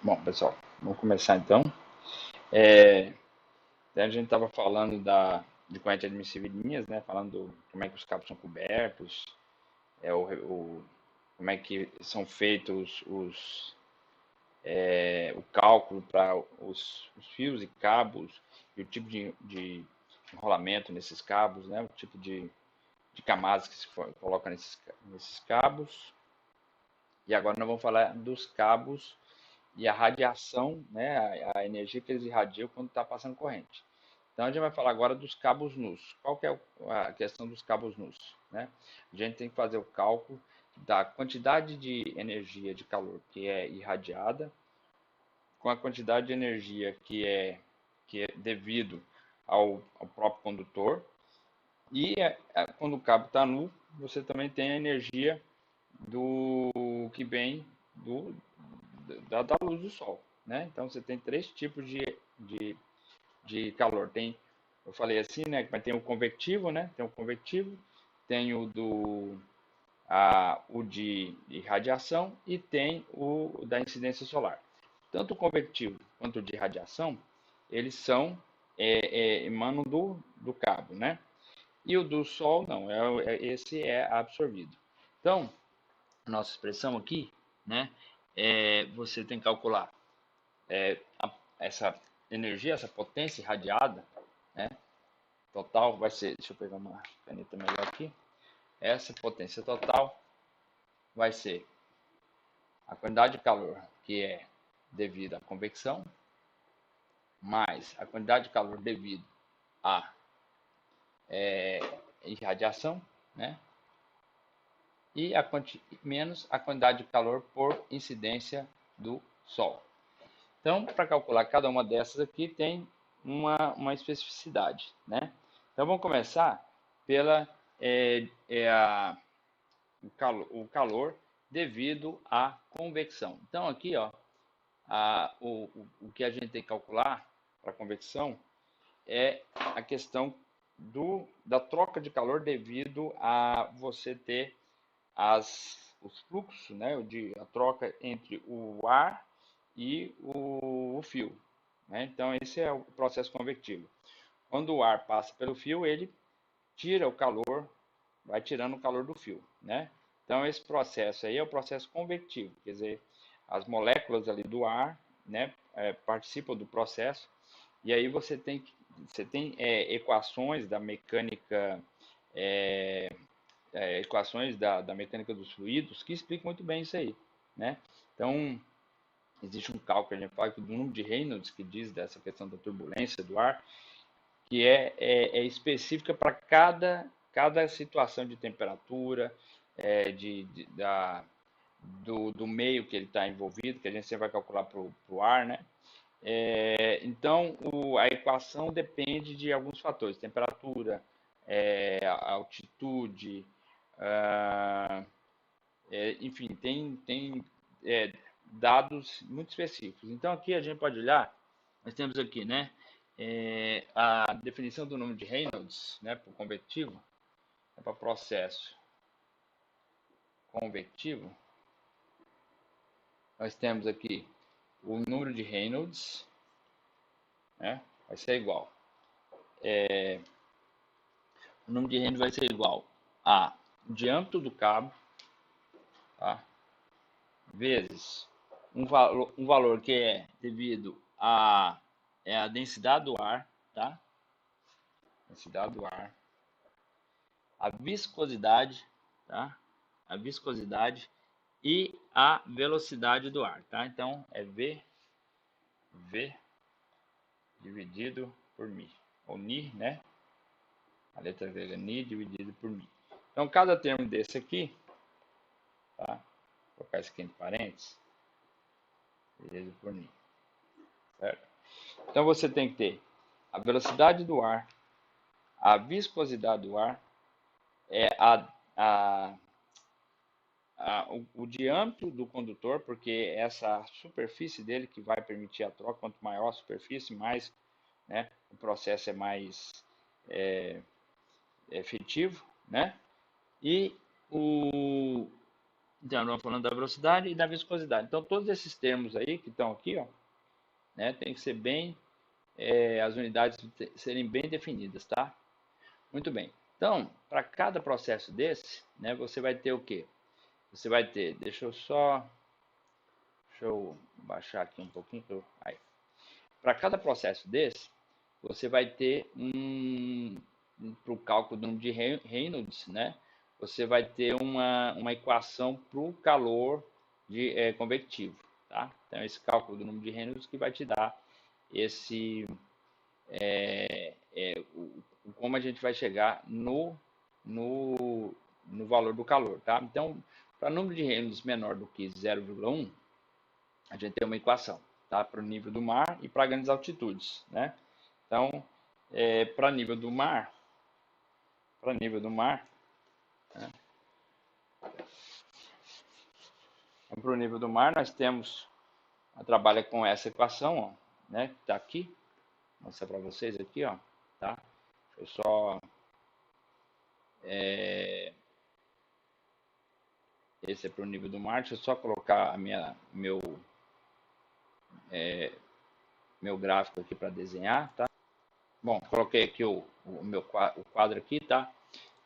Bom, pessoal, vamos começar então. É, a gente estava falando de corrente admissível de linhas, né? Falando como é que os cabos são cobertos, como é que são feitos o cálculo para os fios e cabos e o tipo de enrolamento nesses cabos, né? O tipo de camadas que coloca nesses cabos. E agora nós vamos falar dos cabos e a radiação, né, a energia que eles irradiam quando está passando corrente. Então a gente vai falar agora dos cabos nus. Qual que é a questão dos cabos nus? Né? A gente tem que fazer o cálculo da quantidade de energia de calor que é irradiada com a quantidade de energia que é devido ao próprio condutor. E quando o cabo está nu, você também tem a energia do que vem da luz do sol, né? Então você tem três tipos de calor. Eu falei assim, né? Mas tem o convectivo, né? Tem o convectivo, tem o de radiação e tem o da incidência solar. Tanto o convectivo quanto o de radiação, eles emanam do cabo, né? E o do sol não, esse é absorvido. Então, nossa expressão aqui, né? Você tem que calcular essa energia, essa potência irradiada, né? Total vai ser, deixa eu pegar uma caneta melhor aqui. Essa potência total vai ser a quantidade de calor que é devido à convecção, mais a quantidade de calor devido à irradiação, né? E menos a quantidade de calor por incidência do Sol. Então, para calcular cada uma dessas aqui, tem uma especificidade, né? Então, vamos começar pela o calor devido à convecção. Então, aqui, ó, o que a gente tem que calcular para a convecção é a questão da troca de calor devido a você ter os fluxos, né, a troca entre o ar e o fio. Né? Então, esse é o processo convectivo. Quando o ar passa pelo fio, ele tira o calor, vai tirando o calor do fio. Né? Então, esse processo aí é o processo convectivo, quer dizer, as moléculas ali do ar, né, participam do processo, e aí você tem equações da mecânica equações da mecânica dos fluidos que explicam muito bem isso aí, né? Então, existe um cálculo que a gente fala do número de Reynolds que diz dessa questão da turbulência do ar, que é específica para cada situação de temperatura, é, de, de- da, do meio que ele está envolvido, que a gente sempre vai calcular para o ar, né? Então, a equação depende de alguns fatores, temperatura, altitude, ah, enfim, tem dados muito específicos. Então, aqui a gente pode olhar, nós temos aqui, né, a definição do número de Reynolds, né, para o convectivo, para processo convectivo, nós temos aqui o número de Reynolds, né, vai ser igual. O número de Reynolds vai ser igual a diâmetro do cabo, tá, vezes um valor que é devido a densidade do ar, tá? Densidade do ar, a viscosidade, tá? A viscosidade e a velocidade do ar, tá? Então é V dividido por mi, ou ni, né? A letra grega ni dividido por mi. Então cada termo desse aqui, tá? Vou colocar isso aqui entre parênteses, dividido por mi, certo? Então você tem que ter a velocidade do ar, a viscosidade do ar, é o diâmetro do condutor, porque essa superfície dele que vai permitir a troca, quanto maior a superfície, mais, né, o processo é mais efetivo, né? E Então, nós falando da velocidade e da viscosidade. Então, todos esses termos aí que estão aqui, ó, né, tem que ser bem, as unidades serem bem definidas, tá? Muito bem. Então, para cada processo desse, né, você vai ter o quê? Você vai ter, deixa eu baixar aqui um pouquinho. Para cada processo desse, você vai ter para o cálculo do número de Reynolds, né? Você vai ter uma equação para o calor convectivo, tá? Então, esse cálculo do número de Reynolds que vai te dar esse, como a gente vai chegar no valor do calor, tá? Então, para número de Reynolds menor do que 0,1, a gente tem uma equação, tá? Para o nível do mar e para grandes altitudes, né? Então, para nível do mar, né? Então, para o nível do mar, nós temos, trabalha com essa equação, ó, né? Que está aqui, vou mostrar para vocês aqui, ó, tá? Deixa eu só, esse é para o nível do mar, deixa eu só colocar meu gráfico aqui para desenhar, tá? Bom, coloquei aqui o quadro aqui, tá?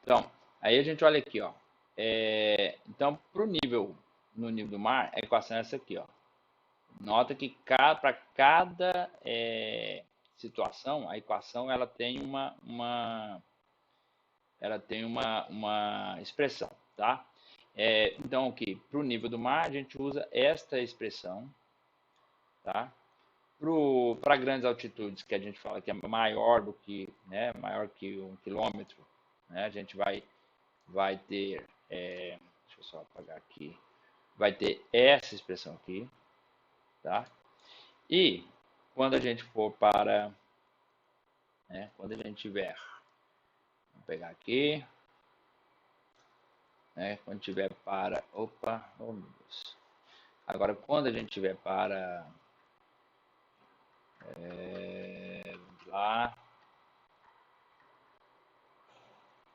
Então, aí a gente olha aqui, ó. Então, no nível do mar, a equação é essa aqui, ó. Nota que para cada situação, a equação ela tem uma expressão, tá? Então, aqui, para o nível do mar, a gente usa esta expressão, tá? Para grandes altitudes, que a gente fala que é maior do que, né, maior que 1 quilômetro, né, a gente vai ter, deixa eu só apagar aqui, vai ter essa expressão aqui, tá? E quando a gente for para, né, quando a gente tiver, vou pegar aqui, né, quando tiver para, opa, oh meu Deus. Agora, quando a gente tiver para, vamos lá,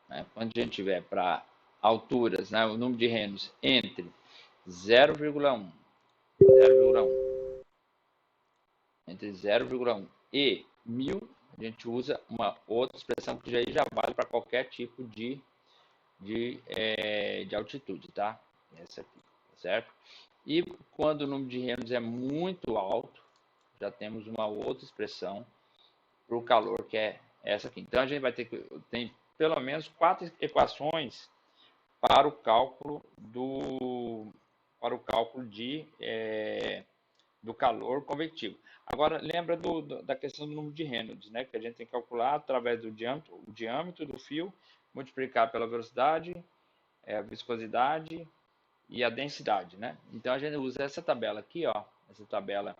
né, quando a gente tiver para alturas, né, o número de renos entre 0,1, 0,1, entre 0,1 e 1000, a gente usa uma outra expressão que já vale para qualquer tipo de altitude, tá? Essa aqui, tá certo? E quando o número de renos é muito alto, já temos uma outra expressão para o calor, que é essa aqui. Então a gente vai ter tem pelo menos 4 equações para o cálculo do calor convectivo. Agora, lembra da questão do número de Reynolds, né? Que a gente tem que calcular através do diâmetro do fio, multiplicar pela velocidade, a viscosidade e a densidade, né? Então, a gente usa essa tabela aqui, ó. Essa tabela,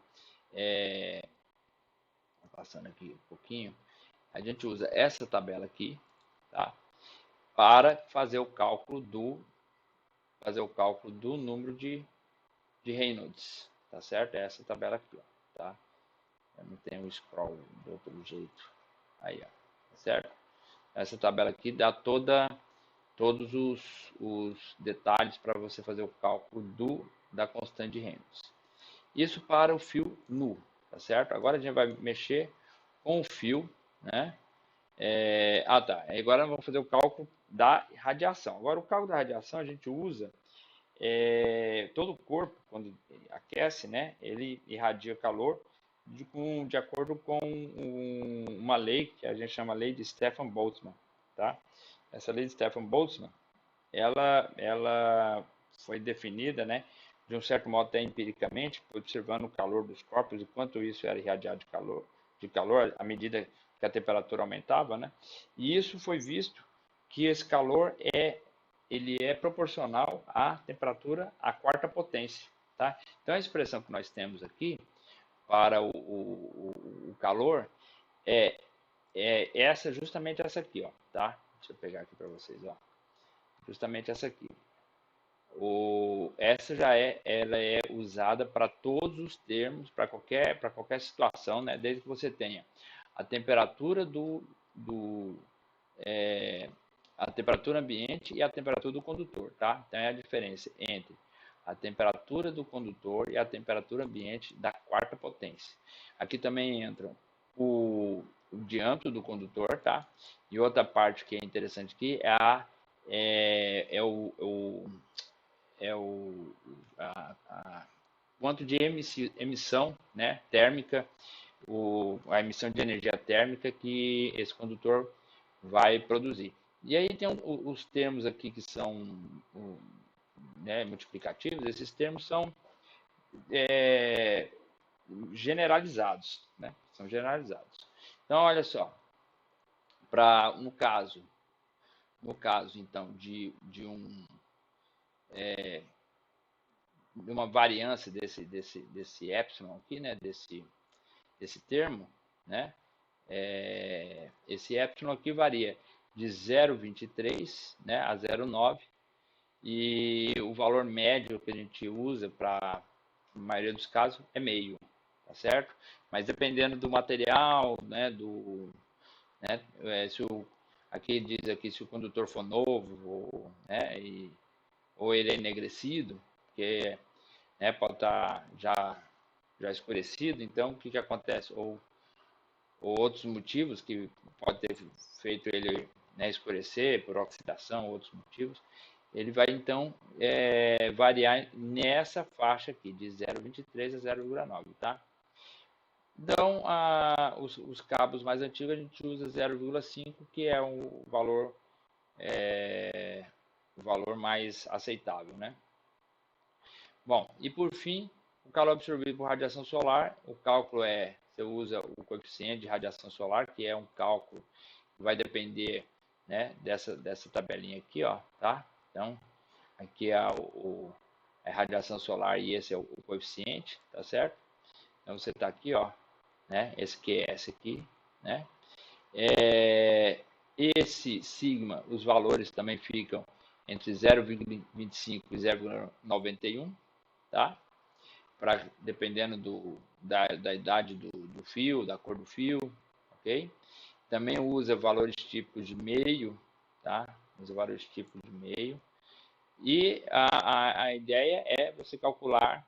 passando aqui um pouquinho, a gente usa essa tabela aqui, tá? Para fazer o cálculo do número de Reynolds, tá certo? É essa tabela aqui, ó, tá? Eu não tenho o scroll do outro jeito. Aí, ó, tá certo? Essa tabela aqui dá todos os detalhes para você fazer o cálculo da constante de Reynolds. Isso para o fio nu, tá certo? Agora a gente vai mexer com o fio, né? Tá. Agora vamos fazer o cálculo da radiação. Agora o cálculo da radiação a gente usa todo o corpo, quando aquece, né, ele irradia calor de acordo com uma lei que a gente chama lei de Stefan Boltzmann, tá? Essa lei de Stefan Boltzmann, ela foi definida, né, de um certo modo até empiricamente, observando o calor dos corpos e quanto isso era irradiado de calor à medida que a temperatura aumentava, né? E isso foi visto que esse calor ele é proporcional à temperatura à quarta potência, tá? Então a expressão que nós temos aqui para o calor é justamente essa aqui, ó, tá? Deixa eu pegar aqui para vocês, ó. Justamente essa aqui. Essa ela é usada para todos os termos, para qualquer situação, né? Desde que você tenha a temperatura a temperatura ambiente e a temperatura do condutor, tá? Então é a diferença entre a temperatura do condutor e a temperatura ambiente da quarta potência. Aqui também entram o diâmetro do condutor, tá? E outra parte que é interessante aqui é a quanto de emissão, né, térmica, a emissão de energia térmica que esse condutor vai produzir. E aí tem os termos aqui que são né, multiplicativos, esses termos são generalizados, né? São generalizados. Então, olha só, no caso então de uma variância desse epsilon aqui, né? Desse termo, né? Esse epsilon aqui varia de 0,23, né, a 0,9, e o valor médio que a gente usa para a maioria dos casos é meio, tá certo? Mas dependendo do material, né, aqui diz aqui se o condutor for novo, né, ou ele é enegrecido, porque né, pode estar já escurecido, então o que acontece? Ou outros motivos que pode ter feito ele né, escurecer por oxidação, outros motivos, ele vai então variar nessa faixa aqui, de 0,23 a 0,9, tá? Então, os cabos mais antigos a gente usa 0,5, que é o valor mais aceitável, né? Bom, e por fim, o calor absorvido por radiação solar, o cálculo você usa o coeficiente de radiação solar, que é um cálculo que vai depender né, dessa tabelinha aqui, ó, tá? Então, aqui é a radiação solar e esse é o coeficiente, tá certo? Então, você tá aqui, ó, né? Esse QS aqui, né? Esse sigma, os valores também ficam entre 0,25 e 0,91, tá? Dependendo da idade do fio, da cor do fio, ok? Também usa valores típicos de meio, tá? Usa valores típicos de meio. E a ideia é você calcular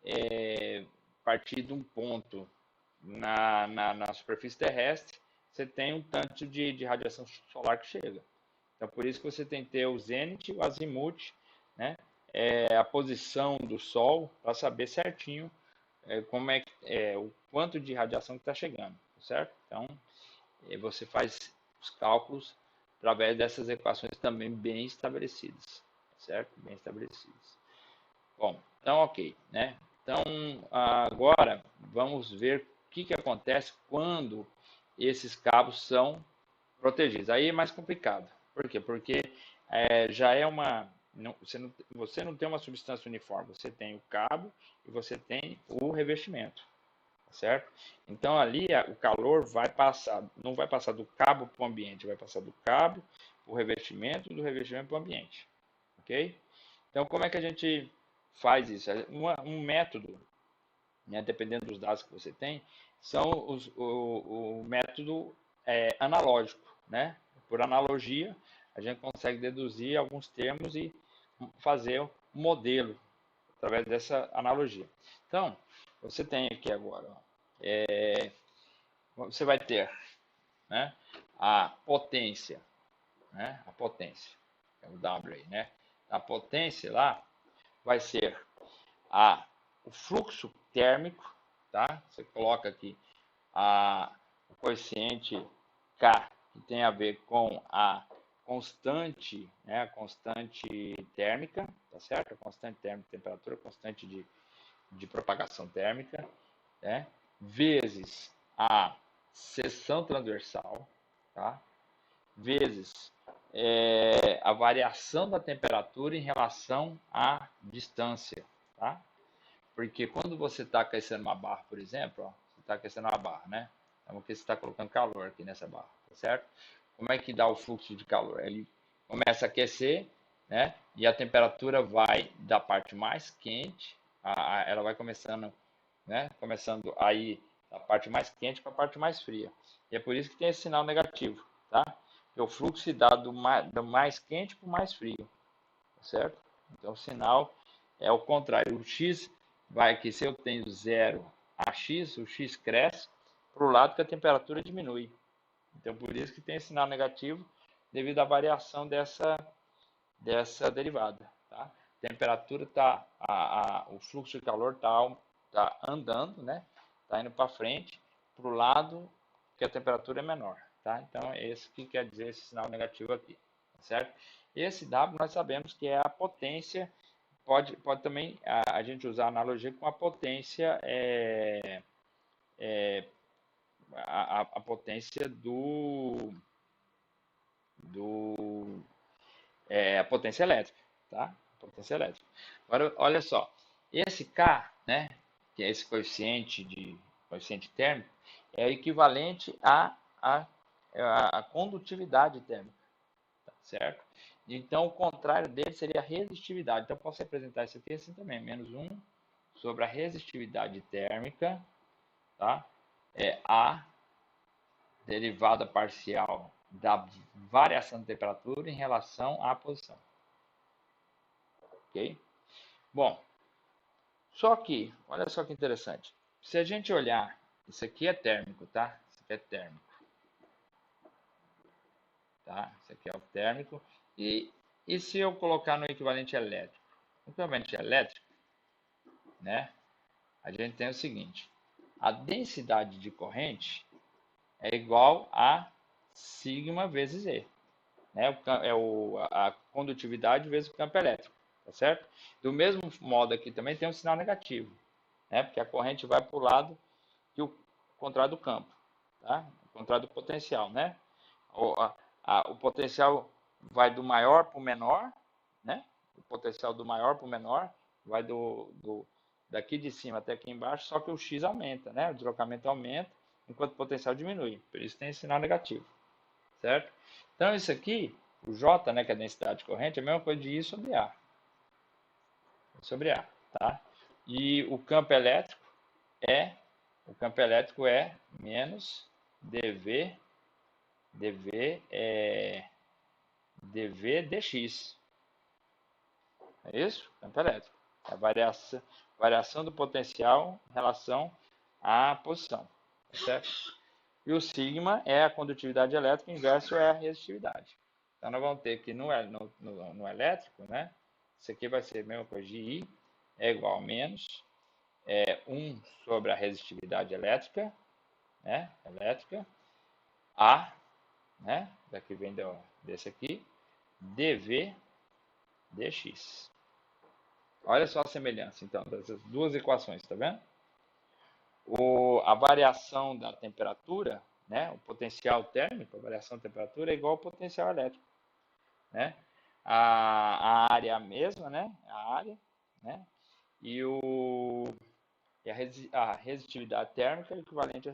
a partir de um ponto na superfície terrestre, você tem um tanto de radiação solar que chega. Então, por isso que você tem que ter o zênite, o azimuth, né? A posição do Sol para saber certinho como o quanto de radiação que está chegando, certo? Então, você faz os cálculos através dessas equações também bem estabelecidas, certo? Bem estabelecidas. Bom, então ok, né? Então agora vamos ver o que acontece quando esses cabos são protegidos. Aí é mais complicado. Por quê? Porque já é você não tem uma substância uniforme. Você tem o cabo e você tem o revestimento, certo? Então ali o calor não vai passar do cabo para o ambiente, vai passar do cabo para o revestimento e do revestimento para o ambiente, ok? Então como é que a gente faz isso? Um método, né, dependendo dos dados que você tem, são o método analógico, né? Por analogia, a gente consegue deduzir alguns termos e fazer um modelo através dessa analogia. Então, você tem aqui agora, você vai ter, né, a potência, né? A potência, é o W aí, né? A potência lá vai ser o fluxo térmico, tá? Você coloca aqui o coeficiente K, que tem a ver com a constante, né, a constante térmica, tá certo? A constante térmica de temperatura, constante de propagação térmica, né? Vezes a seção transversal, tá? Vezes a variação da temperatura em relação à distância, tá? Porque quando você está aquecendo uma barra, por exemplo, ó, você está aquecendo uma barra, né? Então aqui você está colocando calor aqui nessa barra, tá certo? Como é que dá o fluxo de calor? Ele começa a aquecer, né? E a temperatura vai da parte mais quente, ela vai começando, né? Começando aí da parte mais quente para a parte mais fria. E é por isso que tem esse sinal negativo, tá? Que o fluxo se dá do mais quente para o mais frio, tá certo? Então o sinal é o contrário. O x vai aqui, se eu tenho 0 a x, o x cresce para o lado que a temperatura diminui. Então, por isso que tem esse sinal negativo, devido à variação dessa derivada. Tá? A temperatura está, o fluxo de calor está andando, né? Está indo para frente, para o lado que a temperatura é menor. Tá? Então, é esse que quer dizer esse sinal negativo aqui. Certo? Esse W nós sabemos que é a potência, pode também a gente usar a analogia com a potência, a potência a potência elétrica, tá? Potência elétrica. Agora, olha só, esse K, né, que é esse coeficiente térmico, é equivalente à condutividade térmica, tá certo? Então, o contrário dele seria a resistividade. Então, eu posso representar isso aqui assim também, menos 1 sobre a resistividade térmica, tá? É a derivada parcial da variação de temperatura em relação à posição. Ok? Bom, só que, olha só que interessante. Se a gente olhar, isso aqui é térmico, tá? Isso aqui é térmico. Tá? Isso aqui é o térmico. E se eu colocar no equivalente elétrico? No equivalente elétrico, né? A gente tem o seguinte. A densidade de corrente é igual a sigma vezes E. Né? A condutividade vezes o campo elétrico. Tá certo? Do mesmo modo aqui também tem um sinal negativo. Né? Porque a corrente vai para o lado que o contrário do campo, tá? O contrário do potencial, né? O potencial vai do maior para o menor, né? O potencial do maior para o menor vai daqui de cima até aqui embaixo, só que o x aumenta, né? O deslocamento aumenta, enquanto o potencial diminui. Por isso tem esse sinal negativo, certo? Então isso aqui, o J, né, que é a densidade de corrente, é a mesma coisa de I sobre A. Sobre A, tá? E o campo elétrico é menos dV dx. É isso? Campo elétrico. É a variação do potencial em relação à posição. Certo? E o sigma é a condutividade elétrica, inverso é a resistividade. Então, nós vamos ter que no elétrico, né? Isso aqui vai ser a mesma coisa de I, é igual a menos 1 sobre a resistividade elétrica, né? A, né? Daqui vem desse aqui, dV dx. Olha só a semelhança, então, dessas duas equações, tá vendo? A variação da temperatura, né? O potencial térmico, a variação da temperatura é igual ao potencial elétrico, né? A área é a mesma, né? A área, né? E a resistividade térmica é equivalente à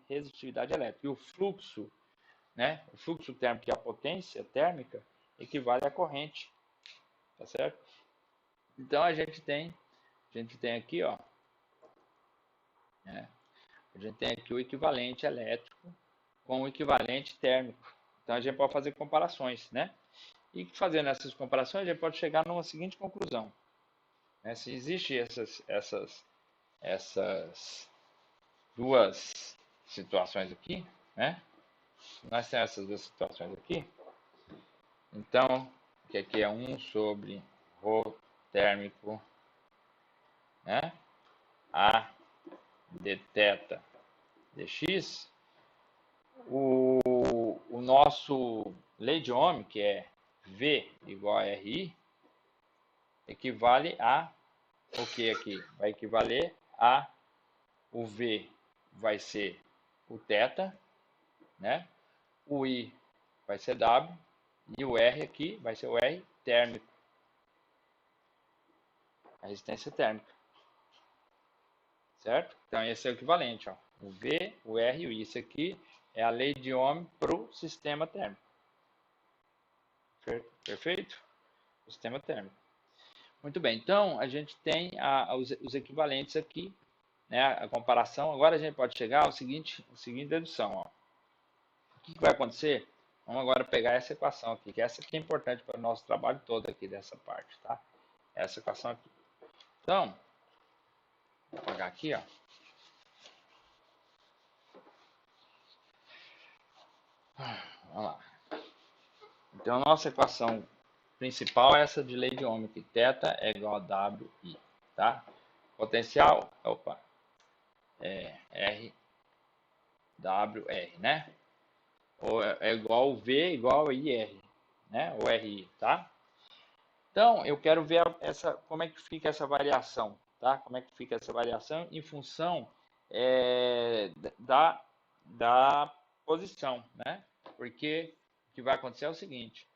resistividade elétrica. E o fluxo, né? O fluxo térmico, que é a potência térmica, equivale à corrente, tá certo? Então a gente tem aqui, ó, né? A gente tem aqui o equivalente elétrico com o equivalente térmico. Então a gente pode fazer comparações, né? E fazendo essas comparações, a gente pode chegar numa seguinte conclusão, né? Se existem essas duas situações aqui, né? Nós temos essas duas situações aqui. Então, que aqui é 1 sobre ρ térmico, né? A dθ dx, o nosso lei de Ohm, que é V igual a RI, equivale a o que aqui? Vai equivaler a o V vai ser o θ, né? O I vai ser W e o R aqui vai ser o R térmico, a resistência térmica, certo? Então esse é o equivalente, ó. O V, o R e o I. Isso aqui é a lei de Ohm para o sistema térmico. Perfeito? O sistema térmico. Muito bem, então a gente tem os equivalentes aqui, né, a comparação. Agora a gente pode chegar ao seguinte dedução. Ó. O que vai acontecer? Vamos agora pegar essa equação aqui, que essa aqui é importante para o nosso trabalho todo aqui dessa parte, tá? Essa equação aqui. Então, vou apagar aqui, ó. Vamos lá. Então, nossa equação principal é essa de lei de Ohm, que θ é igual a WI, tá? Potencial, opa, R, WR, né? Ou é igual V igual a IR, né? Ou RI, tá? Então, eu quero ver como é que fica essa variação, tá? Como é que fica essa variação em função da posição, né? Porque o que vai acontecer é o seguinte,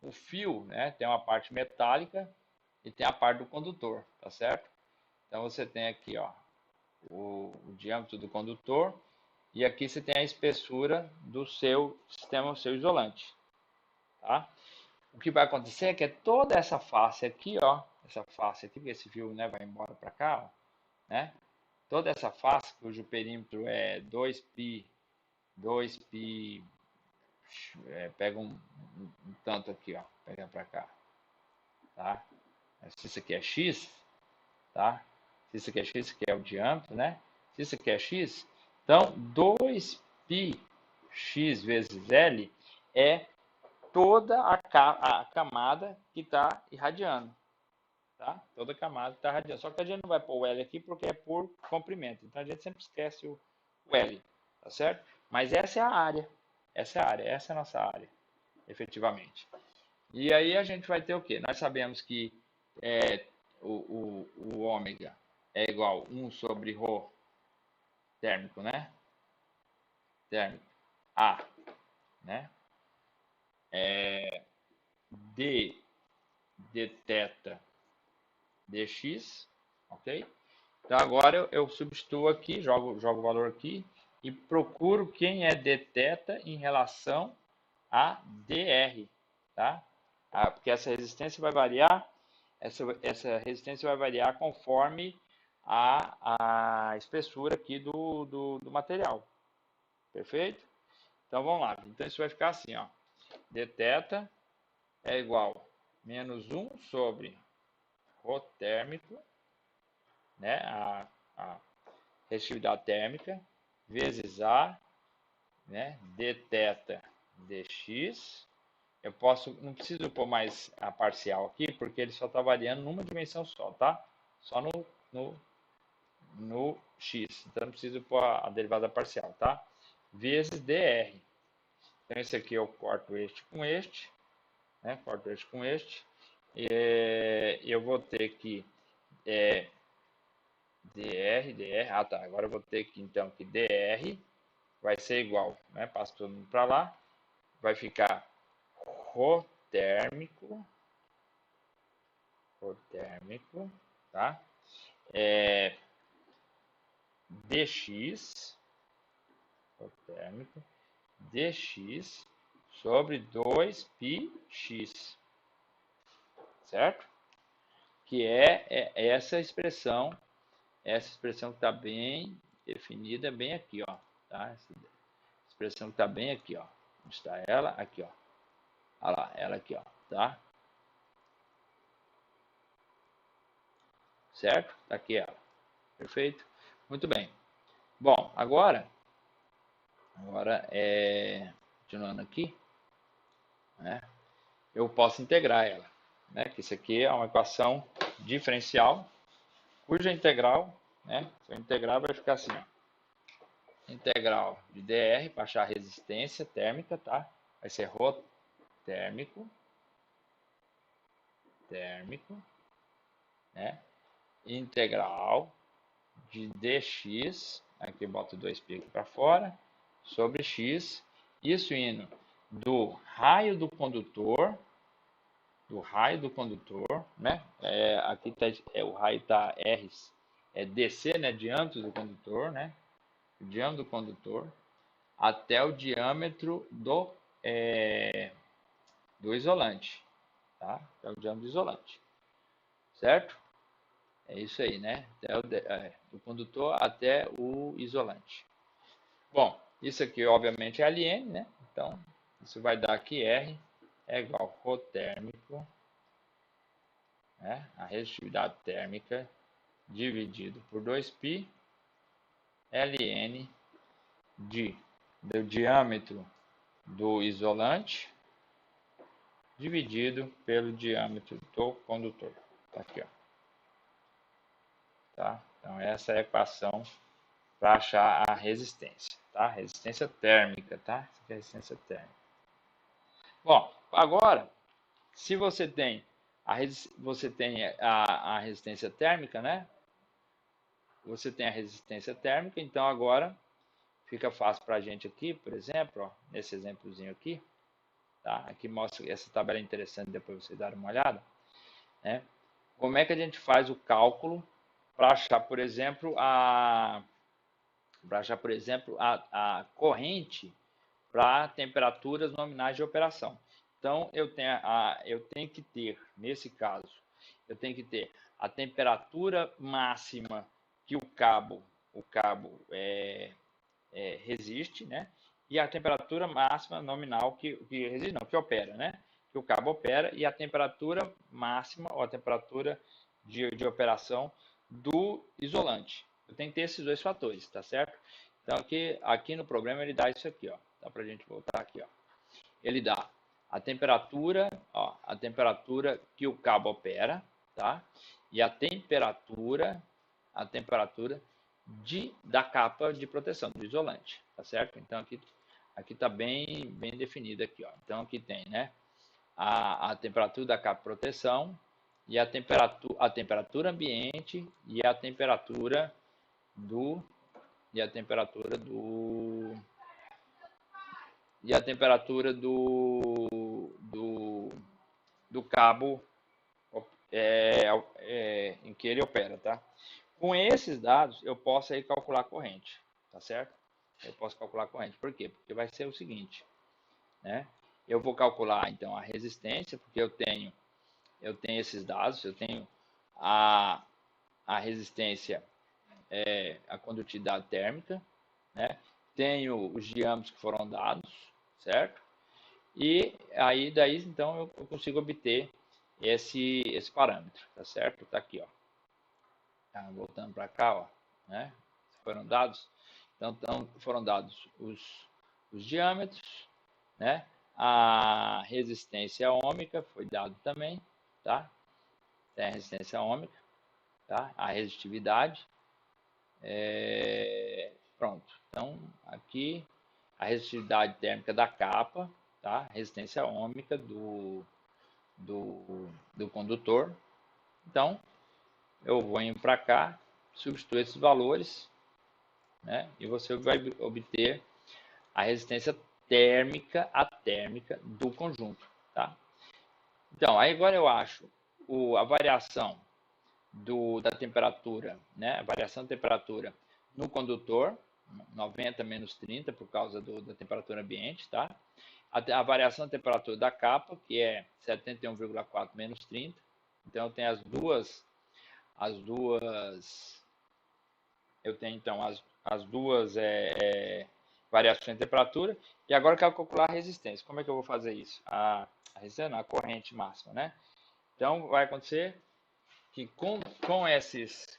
o fio, né, tem uma parte metálica e tem a parte do condutor, tá certo? Então, você tem aqui, ó, o diâmetro do condutor e aqui você tem a espessura do seu sistema, o seu isolante, tá? O que vai acontecer é que toda essa face aqui, ó, essa face aqui, que esse fio, né, vai embora para cá, ó, né? Toda essa face, cujo perímetro é 2π, pega um tanto aqui, ó, pega para cá, tá? Se isso aqui é x, tá? Se isso aqui é x, isso aqui é o diâmetro, né? Se isso aqui é x, então 2πx vezes L é toda a camada que está irradiando, tá? Toda a camada que está irradiando. Só que a gente não vai pôr o L aqui porque é por comprimento. Então a gente sempre esquece o L, tá certo? Mas essa é a área. Essa é a área, essa é a nossa área, efetivamente. E aí a gente vai ter o quê? Nós sabemos que o ômega é igual a 1 sobre ρ térmico, né? Térmico A, né? D θ dx, ok? Então agora eu substituo aqui, jogo o valor aqui e procuro quem é dθ em relação a dr, tá? Porque essa resistência vai variar, essa resistência vai variar conforme a espessura aqui do material, perfeito? Então vamos lá, então isso vai ficar assim, ó, dθ é igual a menos 1 sobre ρ térmico, né, a resistividade térmica, vezes A, né, dθ dx. Eu não preciso pôr mais a parcial aqui, porque ele só está variando numa dimensão só, tá? Só no x. Então não preciso pôr a derivada parcial, tá? Vezes dr. Então esse aqui eu corto este com este, né? Corto este com este. E eu vou ter que dr, tá, agora eu vou ter que, então, que dr vai ser igual, né, passo todo mundo para lá, vai ficar ρ térmico, tá, dx, ρ térmico, dx sobre 2πx, certo? Que é essa expressão que está bem definida, bem aqui, ó, tá? Essa expressão que está bem aqui, ó. Onde está ela? Aqui, ó. Olha lá, ela aqui, ó, tá? Certo? Tá aqui ela. Perfeito? Muito bem. Bom, agora continuando aqui, né? Eu posso integrar ela, né? Que isso aqui é uma equação diferencial, cuja integral, né? Se eu integrar vai ficar assim, ó. Integral de dr para achar a resistência térmica, tá? Vai ser ρ térmico, né? Integral de dx, aqui boto 2π aqui para fora, sobre x, isso indo do raio do condutor, né? Aqui tá, o raio tá R, DC, né? Diâmetro do condutor, né? O diâmetro do condutor até o diâmetro do isolante, tá? Até o diâmetro do isolante, certo? É isso aí, né? Do condutor até o isolante. Bom, isso aqui obviamente é ln, né? Então, isso vai dar que R é igual a ρ térmico, né? A resistividade térmica dividido por 2π ln do diâmetro do isolante dividido pelo diâmetro do condutor. Tá aqui, ó. Tá? Então, essa é a equação para achar a resistência, tá? Resistência térmica, tá? Essa aqui é a resistência térmica. Bom, agora, se você tem a resistência térmica, né? Você tem a resistência térmica, então agora fica fácil para a gente aqui, por exemplo, ó, nesse exemplozinho aqui, tá? Aqui mostra, essa tabela é interessante, depois vocês darem uma olhada, né? Como é que a gente faz o cálculo para achar, por exemplo, a corrente para temperaturas nominais de operação. Então, eu tenho que ter, nesse caso, eu tenho que ter a temperatura máxima que o cabo resiste, né? E a temperatura máxima nominal que resiste, não, que opera, né? Que o cabo opera, e a temperatura máxima, ou a temperatura de operação do isolante. Eu tenho que ter esses dois fatores, tá certo? Então, aqui no problema ele dá isso aqui, ó. Dá pra gente voltar aqui, ó. Ele dá a temperatura que o cabo opera, tá? E a temperatura da capa de proteção, do isolante, tá certo? Então, aqui tá bem definido aqui, ó. Então, aqui tem, né? A temperatura da capa de proteção e a temperatura ambiente e a temperatura do do cabo em que ele opera, tá? Com esses dados, eu posso aí calcular a corrente, tá certo? Eu posso calcular a corrente. Por quê? Porque vai ser o seguinte, né? Eu vou calcular, então, a resistência, porque eu tenho esses dados, eu tenho a resistência, a condutividade térmica, né? Tenho os diâmetros que foram dados, certo? E aí, daí, então, eu consigo obter esse parâmetro, tá certo? Tá aqui, ó. Tá, voltando para cá, ó, né? Foram dados, então foram dados os diâmetros, né? A resistência ômica foi dado também, tá? Tem a resistência ômica, tá? A resistividade, pronto. Então, aqui a resistividade térmica da capa, tá? Resistência ômica do condutor. Então, eu vou indo para cá, substituir esses valores, né? E você vai obter a resistência térmica do conjunto, tá? Então, aí agora eu acho a variação da temperatura, né? A variação da temperatura no condutor, 90 menos 30 por causa da temperatura ambiente, tá? A variação da temperatura da capa, que é 71,4 menos 30. Então, eu tenho as duas variações de temperatura. E agora eu quero calcular a resistência. Como é que eu vou fazer isso? A resistência não, a corrente máxima, né? Então, vai acontecer que com esses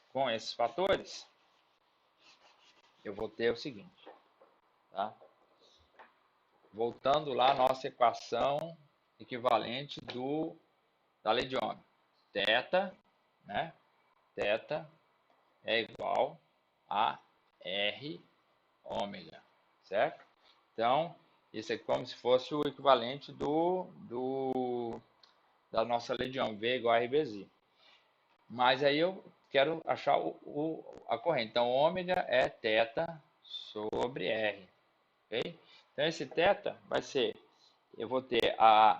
fatores, eu vou ter o seguinte, tá? Voltando lá à nossa equação equivalente da lei de Ohm. Θ, né? Θ é igual a R ômega, certo? Então, isso é como se fosse o equivalente da nossa lei de Ohm, V igual a RBZ. Mas aí eu quero achar a corrente. Então, ômega é θ sobre R. Okay? Então, esse θ vai ser, eu vou ter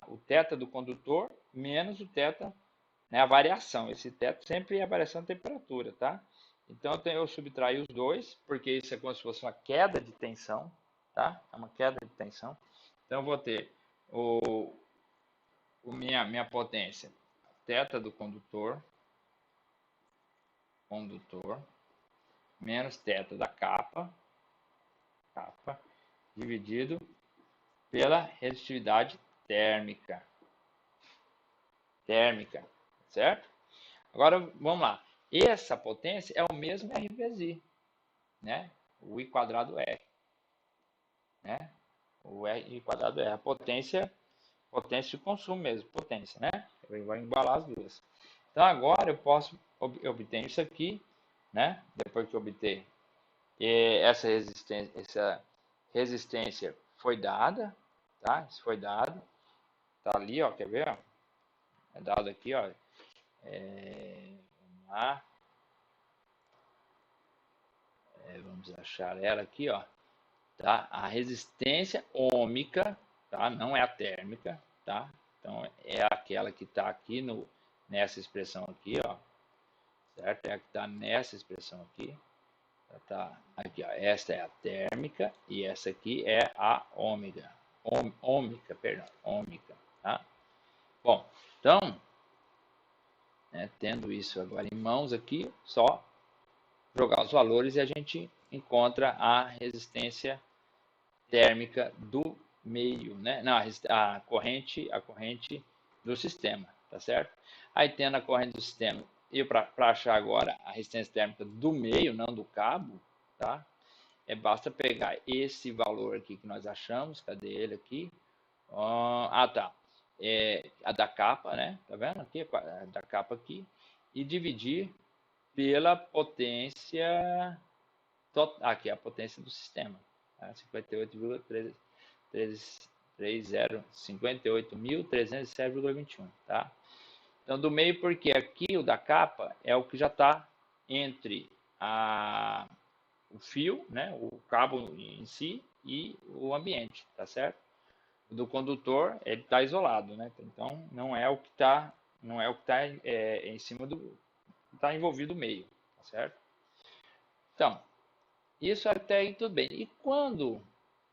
o θ do condutor menos o θ, né, a variação. Esse θ sempre é a variação de temperatura, tá? Então, eu subtraio os dois, porque isso é como se fosse uma queda de tensão, tá? É uma queda de tensão. Então, eu vou ter minha potência, θ do condutor, menos θ da capa, dividido pela resistividade térmica, certo? Agora, vamos lá. Essa potência é o mesmo R vezes I, né? O I quadrado R, né? O R quadrado R, a potência de consumo mesmo, potência, né? Eu vou embalar as duas. Então agora eu posso obter isso aqui, né? Depois que eu obter essa resistência foi dada, tá? Isso foi dado, tá ali, ó, quer ver? Ó? É dado aqui, ó. Vamos lá, vamos achar ela aqui, ó. Tá? A resistência ômica, tá? Não é a térmica, tá? Então é aquela que está aqui nessa expressão aqui, ó, certo? É a que está nessa expressão aqui, tá? Aqui, ó. Esta é a térmica e essa aqui é a ômega, ômica, perdão, ômica, tá? Bom, então, né, tendo isso agora em mãos aqui, só jogar os valores e a gente encontra a resistência térmica do meio, né? Não, a corrente do sistema, tá certo? Aí tendo a corrente do sistema, e para achar agora a resistência térmica do meio, não do cabo, tá? Basta pegar esse valor aqui que nós achamos, cadê ele aqui? Tá. A da capa, né? Tá vendo aqui? A da capa aqui. E dividir pela potência. Aqui, a potência do sistema. Tá? 58,307,21, tá? Então, do meio, porque aqui o da capa é o que já está entre o fio, né, o cabo em si e o ambiente, tá certo? O do condutor, ele está isolado, né? Então, não é o que está em cima do, está envolvido no meio, tá certo? Então, isso até aí tudo bem. E quando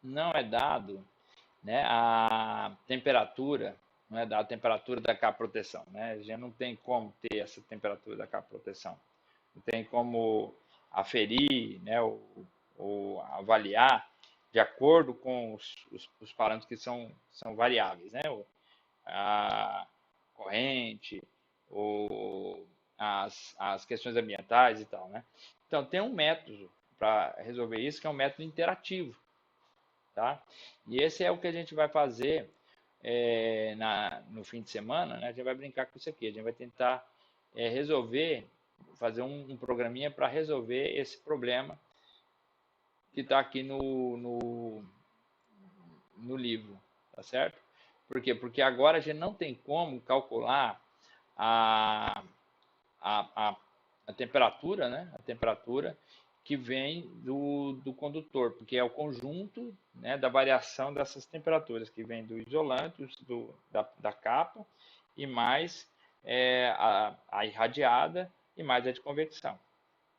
não é dado, né, a temperatura, não é dada a temperatura da capa proteção, né? Já não tem como ter essa temperatura da capa proteção. Não tem como aferir, né, ou avaliar de acordo com os parâmetros que são variáveis, né? A corrente, ou as questões ambientais e tal, né? Então, tem um método para resolver isso, que é um método interativo, tá? E esse é o que a gente vai fazer no fim de semana, né? A gente vai brincar com isso aqui, a gente vai tentar resolver, fazer um programinha para resolver esse problema que está aqui no livro, tá certo? Por quê? Porque agora a gente não tem como calcular a, a, a, a temperatura, né? A temperatura que vem do condutor, porque é o conjunto, né, da variação dessas temperaturas, que vem do isolante, da capa, e mais a irradiada, e mais a de convecção.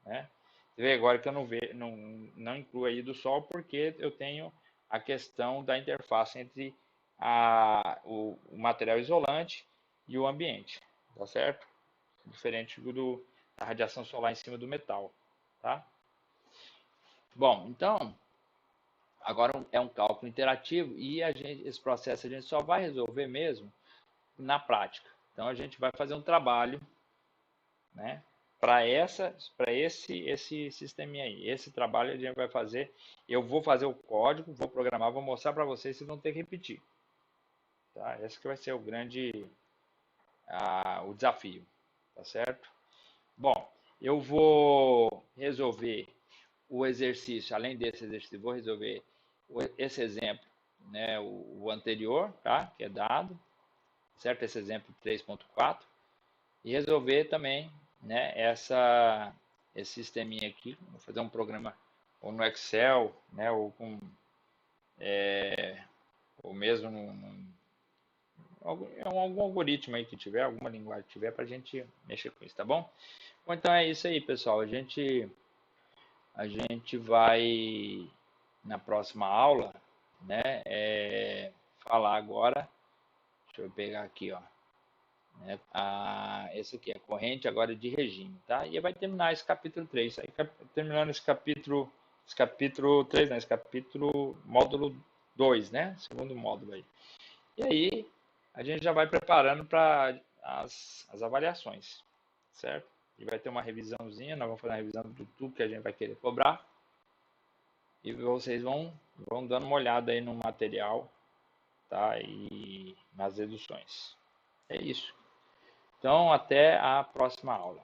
Né? Você vê agora que eu não incluo aí do Sol, porque eu tenho a questão da interface entre o material isolante e o ambiente, tá certo? Diferente da radiação solar em cima do metal, tá? Bom, então, agora é um cálculo interativo e esse processo a gente só vai resolver mesmo na prática. Então, a gente vai fazer um trabalho, né, para esse sisteminha aí. Esse trabalho a gente vai fazer, eu vou fazer o código, vou programar, vou mostrar para vocês, vocês vão ter que repetir. Tá? Esse que vai ser o desafio, tá certo? Bom, eu vou resolver o exercício, além desse exercício, vou resolver esse exemplo, né, o anterior, tá? Que é dado, certo? Esse exemplo 3.4, e resolver também, né, esse sisteminha aqui, vou fazer um programa ou no Excel, né, ou mesmo algum algoritmo aí que tiver, alguma linguagem que tiver para a gente mexer com isso, tá bom? Bom, então é isso aí, pessoal. A gente vai na próxima aula, né, falar agora. Deixa eu pegar aqui, ó. Né, esse aqui é a corrente agora de regime, tá? E vai terminar esse capítulo 3. Aí, terminando esse capítulo 3, né? Esse capítulo, módulo 2, né? Segundo módulo aí. E aí, a gente já vai preparando para as avaliações, certo? A gente vai ter uma revisãozinha, nós vamos fazer uma revisão de tudo que a gente vai querer cobrar. E vocês vão dando uma olhada aí no material, tá? E nas reduções. É isso. Então, até a próxima aula.